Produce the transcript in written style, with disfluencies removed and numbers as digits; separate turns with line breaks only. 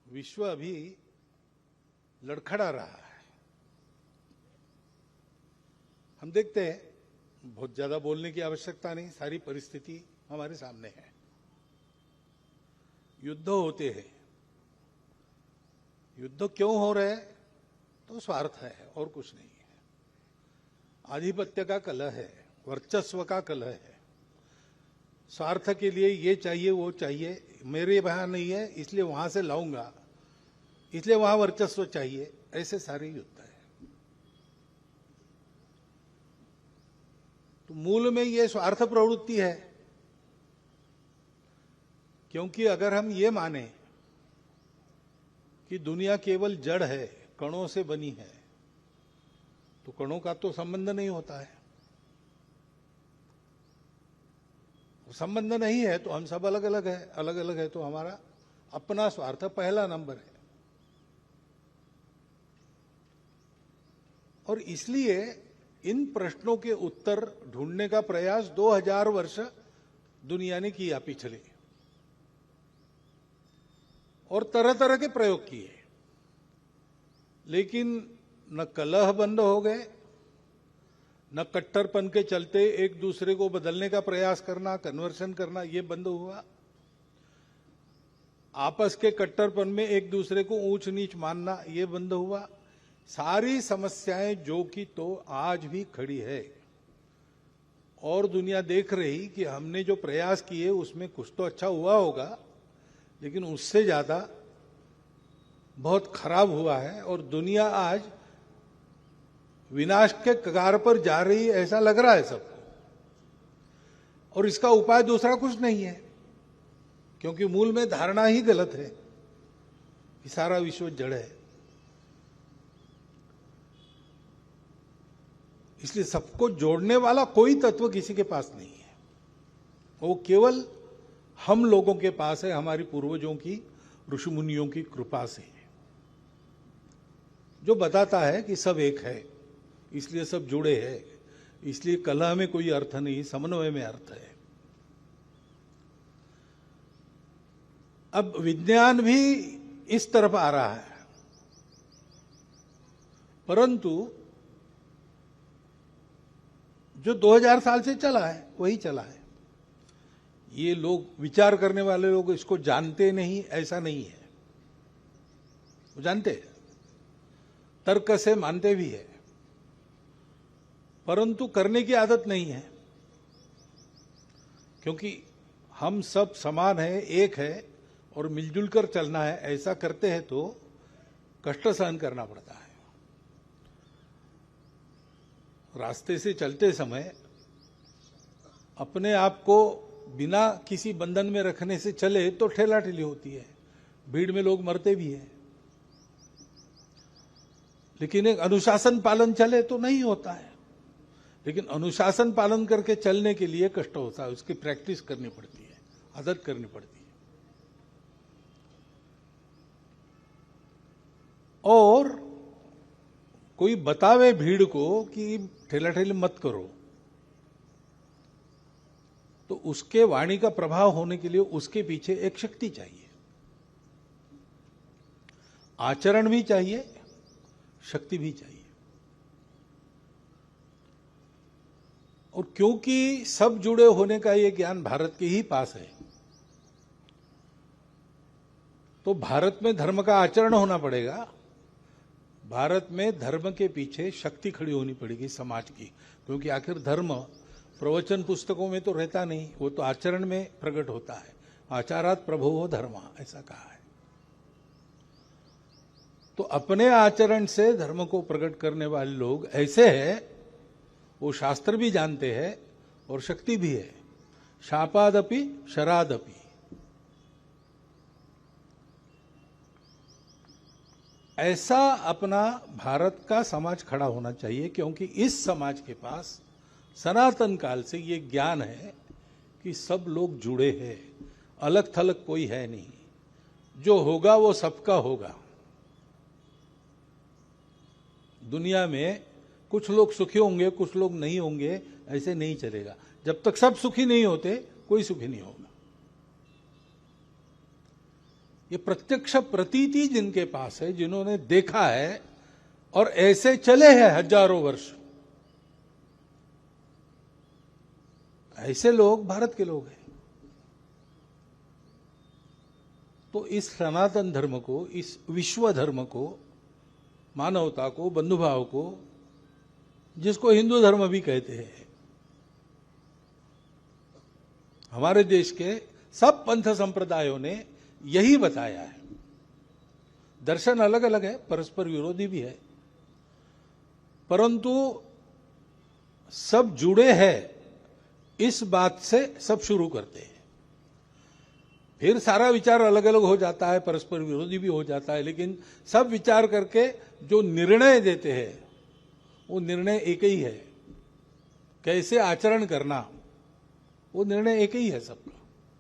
विश्व अभी लड़खड़ा रहा है। हम देखते हैं, बहुत ज्यादा बोलने की आवश्यकता नहीं, सारी परिस्थिति हमारे सामने है। युद्ध होते हैं। युद्ध क्यों हो रहे हैं? तो स्वार्थ है और कुछ नहीं है। आधिपत्य का कलह है, वर्चस्व का कलह है। स्वार्थ के लिए ये चाहिए वो चाहिए, मेरे वहां नहीं है इसलिए वहां से लाऊंगा, इसलिए वहां वर्चस्व चाहिए, ऐसे सारे युद्ध है। तो मूल में ये स्वार्थ प्रवृत्ति है। क्योंकि अगर हम ये माने कि दुनिया केवल जड़ है, कणों से बनी है, तो कणों का तो संबंध नहीं होता है। संबंध नहीं है तो हम सब अलग अलग है, अलग अलग है तो हमारा अपना स्वार्थ पहला नंबर है। और इसलिए इन प्रश्नों के उत्तर ढूंढने का प्रयास 2000 वर्ष दुनिया ने किया पिछले, और तरह तरह के प्रयोग किए, लेकिन न कलह बंद हो गए, न कट्टरपन के चलते एक दूसरे को बदलने का प्रयास करना, कन्वर्शन करना, ये बंद हुआ। आपस के कट्टरपन में एक दूसरे को ऊंच नीच मानना, ये बंद हुआ। सारी समस्याएं जो कि तो आज भी खड़ी है, और दुनिया देख रही कि हमने जो प्रयास किए उसमें कुछ तो अच्छा हुआ होगा, लेकिन उससे ज्यादा बहुत खराब हुआ है। और दुनिया आज विनाश के कगार पर जा रही है, ऐसा लग रहा है सबको। और इसका उपाय दूसरा कुछ नहीं है, क्योंकि मूल में धारणा ही गलत है कि सारा विश्व जड़ है। इसलिए सबको जोड़ने वाला कोई तत्व किसी के पास नहीं है, वो केवल हम लोगों के पास है, हमारी पूर्वजों की, ऋषि मुनियों की कृपा से, जो बताता है कि सब एक है, इसलिए सब जुड़े हैं, इसलिए कलह में कोई अर्थ नहीं, समन्वय में अर्थ है। अब विज्ञान भी इस तरफ आ रहा है, परंतु जो 2000 साल से चला है वही चला है। ये लोग, विचार करने वाले लोग, इसको जानते नहीं, ऐसा नहीं है। वो जानते हैं, तर्क से मानते भी है, परंतु करने की आदत नहीं है। क्योंकि हम सब समान है, एक है, और मिलजुल कर चलना है। ऐसा करते हैं तो कष्ट सहन करना पड़ता है। रास्ते से चलते समय अपने आप को बिना किसी बंधन में रखने से चले तो ठेला ठेली होती है, भीड़ में लोग मरते भी हैं। लेकिन एक अनुशासन पालन चले तो नहीं होता है। लेकिन अनुशासन पालन करके चलने के लिए कष्ट होता है, उसकी प्रैक्टिस करनी पड़ती है, आदत करनी पड़ती है। और कोई बतावे भीड़ को कि ठेला ठेली मत करो, तो उसके वाणी का प्रभाव होने के लिए उसके पीछे एक शक्ति चाहिए, आचरण भी चाहिए, शक्ति भी चाहिए। और क्योंकि सब जुड़े होने का ये ज्ञान भारत के ही पास है, तो भारत में धर्म का आचरण होना पड़ेगा। भारत में धर्म के पीछे शक्ति खड़ी होनी पड़ेगी समाज की, क्योंकि आखिर धर्म प्रवचन पुस्तकों में तो रहता नहीं, वो तो आचरण में प्रकट होता है। आचारात प्रभुः धर्मः, ऐसा कहा है। तो अपने आचरण से धर्म को प्रकट करने वाले लोग ऐसे हैं, वो शास्त्र भी जानते हैं और शक्ति भी है। शापादपि शरादपि। ऐसा अपना भारत का समाज खड़ा होना चाहिए, क्योंकि इस समाज के पास सनातन काल से ये ज्ञान है कि सब लोग जुड़े हैं, अलग थलग कोई है नहीं, जो होगा वो सबका होगा। दुनिया में कुछ लोग सुखी होंगे, कुछ लोग नहीं होंगे, ऐसे नहीं चलेगा। जब तक सब सुखी नहीं होते, कोई सुखी नहीं होगा। ये प्रत्यक्ष प्रतीति जिनके पास है, जिन्होंने देखा है और ऐसे चले हैं हजारों वर्ष, ऐसे लोग भारत के लोग हैं। तो इस सनातन धर्म को, इस विश्व धर्म को, मानवता को, बंधुभाव को, जिसको हिंदू धर्म भी कहते हैं, हमारे देश के सब पंथ संप्रदायों ने यही बताया है। दर्शन अलग अलग है, परस्पर विरोधी भी है, परंतु सब जुड़े हैं, इस बात से सब शुरू करते हैं। फिर सारा विचार अलग अलग हो जाता है, परस्पर विरोधी भी हो जाता है, लेकिन सब विचार करके जो निर्णय देते हैं वो निर्णय एक ही है। कैसे आचरण करना, वो निर्णय एक ही है सबका।